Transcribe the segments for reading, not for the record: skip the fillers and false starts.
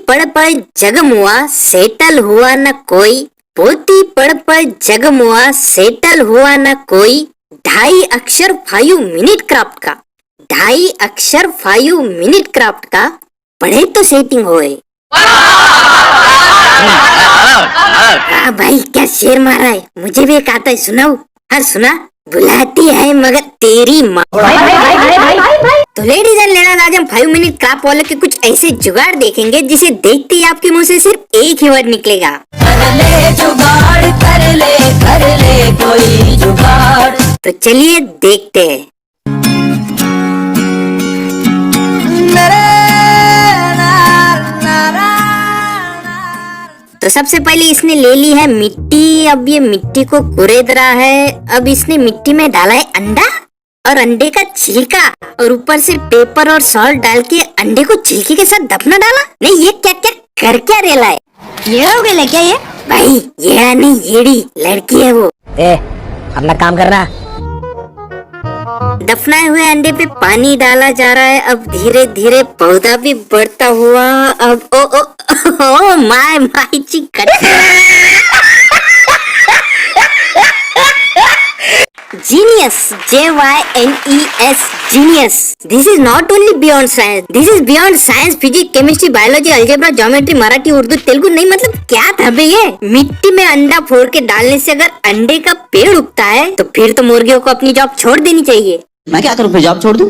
पढ़ पढ़ जगमुआ सेटल हुआ न कोई, पोती पढ़ पढ़ जगमुआ सेटल हुआ न कोई, 2.5 अक्षर 5 मिनट क्राफ्ट का, 2.5 अक्षर 5 मिनट क्राफ्ट का, पढ़े तो सेटिंग होए। भाई क्या शेर मारा है, मुझे भी एक आता है, सुनाओ। हाँ सुना। बुलाती है मगर तेरी माँ। तो लेडीज एंड लेडीज, आज हम 5 मिनट क्राफ्ट वाले के कुछ ऐसे जुगाड़ देखेंगे जिसे देखते ही आपके मुंह से सिर्फ एक ही वर्ड निकलेगा, कर ले जुगाड़, कर ले कोई जुगाड़। तो चलिए देखते हैं। तो सबसे पहले इसने ले ली है मिट्टी। अब ये मिट्टी को कुरेद रहा है। अब इसने मिट्टी में डाला है अंडा और अंडे का छिलका, और ऊपर से पेपर और सॉल्ट डाल के अंडे को छिलके के साथ दफना डाला। नहीं ये क्या क्या कर क्या रेला है? ये हो गया क्या ये? भाई ये नहीं, येड़ी लड़की है वो। अपना काम करना। दफनाए हुए अंडे पे पानी डाला जा रहा है। अब धीरे धीरे पौधा भी बढ़ता हुआ। अब oh my chicken. Genius, JYNES, genius. This is not only beyond science. This is beyond science, physics, chemistry, biology, algebra, geometry, Marathi, Urdu, Telugu. नहीं मतलब क्या था बे ये? मिट्टी में अंडा फोड़ के डालने से अगर अंडे का पेड़ उगता है तो फिर तो मुर्गियों को अपनी जॉब छोड़ देनी चाहिए। मैं क्या करूँ, फिर जॉब छोड़ दूँ?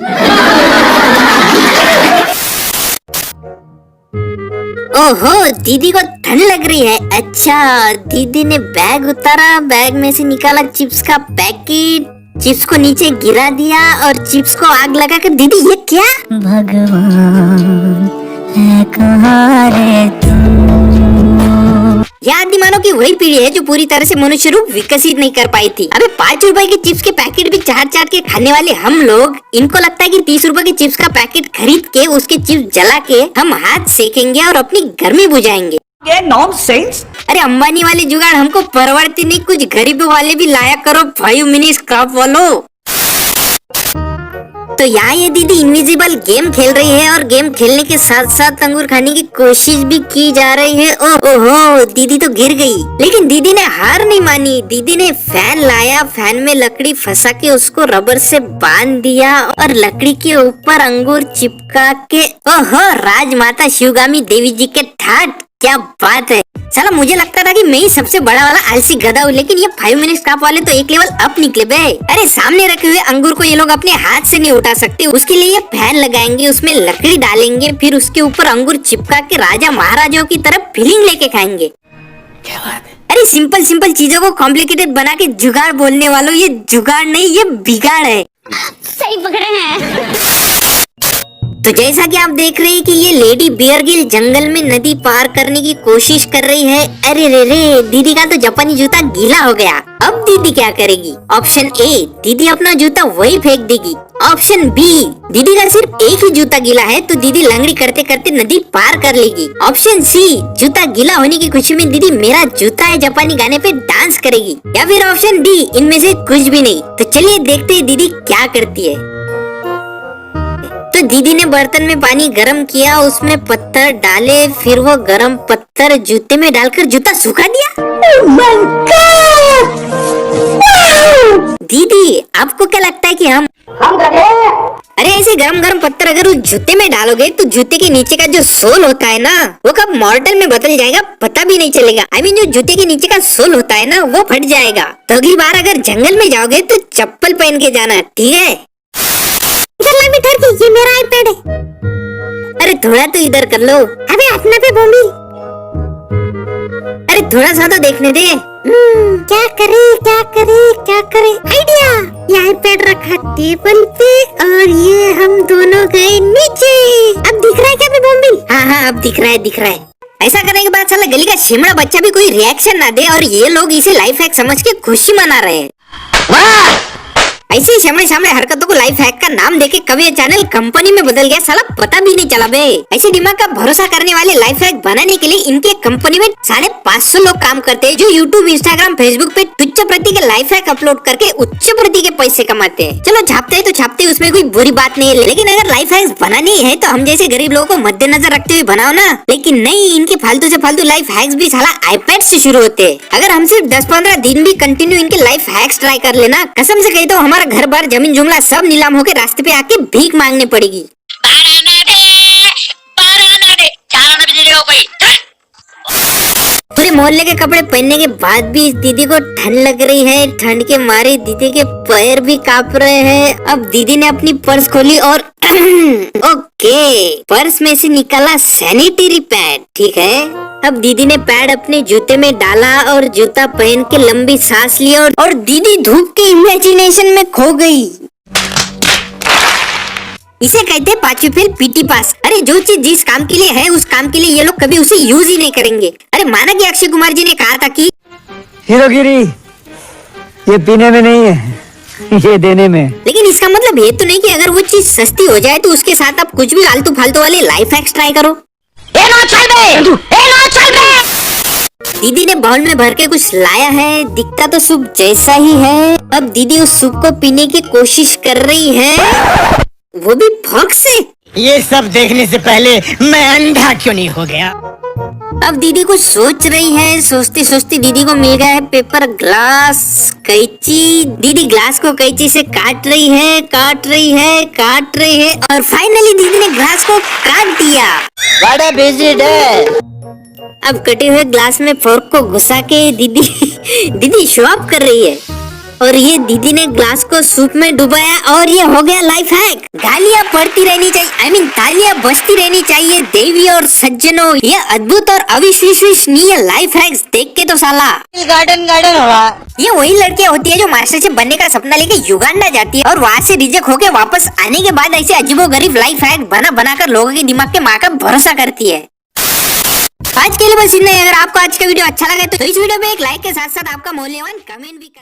ओहो, दीदी को ठंड लग रही है। अच्छा, दीदी ने बैग उतारा, बैग में से निकाला चिप्स का पैकेट, चिप्स को नीचे गिरा दिया और चिप्स को आग लगा कर। दीदी ये क्या? भगवान है कहाँ रे तुम? यह आदिमानव की वही पीढ़ी है जो पूरी तरह से मनुष्य रूप विकसित नहीं कर पाई थी। अबे 5 रुपए के चिप्स के पैकेट भी चाट चाट के खाने वाले हम लोग, इनको लगता है कि 30 रुपए के चिप्स का पैकेट खरीद के उसके चिप्स जला के हम हाथ सेकेंगे और अपनी गर्मी बुझाएंगे। ये नॉनसेंस। अरे अंबानी वाले जुगाड़ हमको परवड़ती नहीं, कुछ गरीबों वाले भी लाया करो 5 मिनट क्राफ्ट वालों। तो यहाँ ये दीदी इनविजिबल गेम खेल रही है और गेम खेलने के साथ साथ अंगूर खाने की कोशिश भी की जा रही है। ओहो, दीदी तो गिर गई, लेकिन दीदी ने हार नहीं मानी। दीदी ने फैन लाया, फैन में लकड़ी फंसा के उसको रबर से बांध दिया और लकड़ी के ऊपर अंगूर चिपका के। ओहो, राजमाता शिवगामी देवी जी के ठाट, क्या बात है। साला मुझे लगता था कि मैं ही सबसे बड़ा वाला आलसी गधा हूँ, लेकिन ये 5 मिनट क्राफ्ट वाले तो एक लेवल अप निकले बे। अरे सामने रखे हुए अंगूर को ये लोग अपने हाथ से नहीं उठा सकते, उसके लिए ये फैन लगाएंगे, उसमें लकड़ी डालेंगे, फिर उसके ऊपर अंगूर चिपका के राजा महाराजाओं की तरफ फीलिंग लेके खाएंगे। क्या बात है? अरे सिंपल सिंपल चीजों को कॉम्प्लिकेटेड बना के जुगाड़ बोलने वालों, ये जुगाड़ नहीं ये बिगाड़ है। सही पकड़े हैं। तो जैसा कि आप देख रहे हैं कि ये लेडी बियर गिल जंगल में नदी पार करने की कोशिश कर रही है। अरे रे, दीदी का तो जापानी जूता गीला हो गया। अब दीदी क्या करेगी? ऑप्शन ए, दीदी अपना जूता वही फेंक देगी। ऑप्शन बी, दीदी का सिर्फ एक ही जूता गीला है तो दीदी लंगड़ी करते करते नदी पार कर लेगी। ऑप्शन सी, जूता गीला होने की खुशी में दीदी मेरा जूता है जापानी गाने पे डांस करेगी। या फिर ऑप्शन डी, इनमें से कुछ भी नहीं। तो चलिए देखते हैं दीदी क्या करती है। तो दीदी ने बर्तन में पानी गरम किया, उसमें पत्थर डाले, फिर वो गरम पत्थर जूते में डालकर जूता सुखा दिया। दीदी आपको क्या लगता है कि हम अरे ऐसे गरम गरम पत्थर अगर उस जूते में डालोगे तो जूते के नीचे का जो सोल होता है ना, वो कब मॉर्टल में बदल जाएगा पता भी नहीं चलेगा। आई मीन जो जूते के नीचे का सोल होता है ना, वो फट जाएगा। तो अगली बार अगर जंगल में जाओगे तो चप्पल पहन के जाना, ठीक है? ये मेरा आईपैड है। अरे थोड़ा तो इधर कर लो। अबे अपना पे बॉम्बी। अरे थोड़ा सा तो देखने दे। क्या करे क्या करे क्या करे? आइडिया, ये आईपैड रखा टेबल पे और ये हम दोनों गए नीचे। अब दिख रहा है क्या बॉम्बी? हाँ अब दिख रहा है। ऐसा करने के बाद साला गली का शिमड़ा बच्चा भी कोई रिएक्शन ना दे और ये लोग इसे लाइफ हैक समझ के खुशी मना रहे हैं। ऐसे सामने सामने हरकतों को लाइफ हैक का नाम देके कभी ये चैनल कंपनी में बदल गया, साला पता भी नहीं चला बे। ऐसे दिमाग का भरोसा करने वाले लाइफ हैक बनाने के लिए इनके कंपनी में 550 लोग काम करते हैं, जो यूट्यूब, इंस्टाग्राम, फेसबुक पे तुच्छ प्रति के लाइफ हैक अपलोड करके उच्च प्रति के पैसे कमाते हैं। चलो छापते हैं तो छापते हैं, उसमें कोई बुरी बात नहीं है, लेकिन अगर लाइफ हैक्स बनानी है तो हम जैसे गरीब लोगों को मद्देनजर रखते हुए बनाओ ना। लेकिन नहीं, इनके फालतू से फालतू लाइफ हैक्स भी साला आईपैड से शुरू होते हैं। अगर हम सिर्फ 10-15 दिन भी कंटिन्यू इनके लाइफ हैक्स ट्राई कर लेना, कसम से कहता हूँ हमारा घर बार, जमीन जुमला सब नीलाम होकर रास्ते पे आके भीख मांगने पड़ेगी। पूरे मोहल्ले के कपड़े पहनने के बाद भी इस दीदी को ठंड लग रही है। ठंड के मारे दीदी के पैर भी कांप रहे हैं। अब दीदी ने अपनी पर्स खोली और ओके, पर्स में से निकाला सैनिटरी पैड। ठीक है, अब दीदी ने पैड अपने जूते में डाला और जूता पहन के लंबी सांस ली और दीदी धूप के इमेजिनेशन में खो गई। इसे कहते हैं 5वीं फेल पीटी पास। अरे जो चीज जिस काम के लिए है उस काम के लिए ये लोग कभी उसे यूज ही नहीं करेंगे। अरे माना कि अक्षय कुमार जी ने कहा था कि हीरोगिरी ये पीने में नहीं है, ये देने में। लेकिन इसका मतलब ये तो नहीं कि अगर वो चीज सस्ती हो जाए तो उसके साथ आप कुछ भी आलतू फालतू वाले लाइफ हैक्स ट्राई करो। दीदी ने बाउल में भर के कुछ लाया है, दिखता तो सूप जैसा ही है। अब दीदी उस सूप को पीने की कोशिश कर रही है, वो भी फॉक से। ये सब देखने से पहले मैं अंधा क्यों नहीं हो गया। अब दीदी को सोच रही है, सोचते सोचते दीदी को मिल गया है पेपर, ग्लास, कैंची। दीदी ग्लास को कैंची से काट रही है, काट रही है, काट रही है और फाइनली दीदी ने ग्लास को काट दिया। बड़ा बिजी है। अब कटे हुए ग्लास में फोर्क को घुसा के दीदी शो ऑफ कर रही है और ये दीदी ने ग्लास को सूप में डुबाया और ये हो गया लाइफ हैक। गालियां पड़ती रहनी चाहिए, तालियां बजती रहनी चाहिए देवी और सज्जनों। ये अद्भुत और अविश्वसनीय लाइफ हैक्स देख के तो साला गार्डन हुआ। ये वही लड़कियां होती है जो मास्टर शेफ बनने का सपना लेके युगांडा जाती है और वहाँ से रिजेक्ट होके वापस आने के बाद ऐसे अजीबोगरीब लाइफ हैक बना कर लोगों के दिमाग के माँ का भरोसा करती है। आज के लिए बस इतना ही। अगर आपको आज का वीडियो अच्छा लगा तो इस वीडियो में एक लाइक के साथ साथ आपका मूल्यवान कमेंट भी कर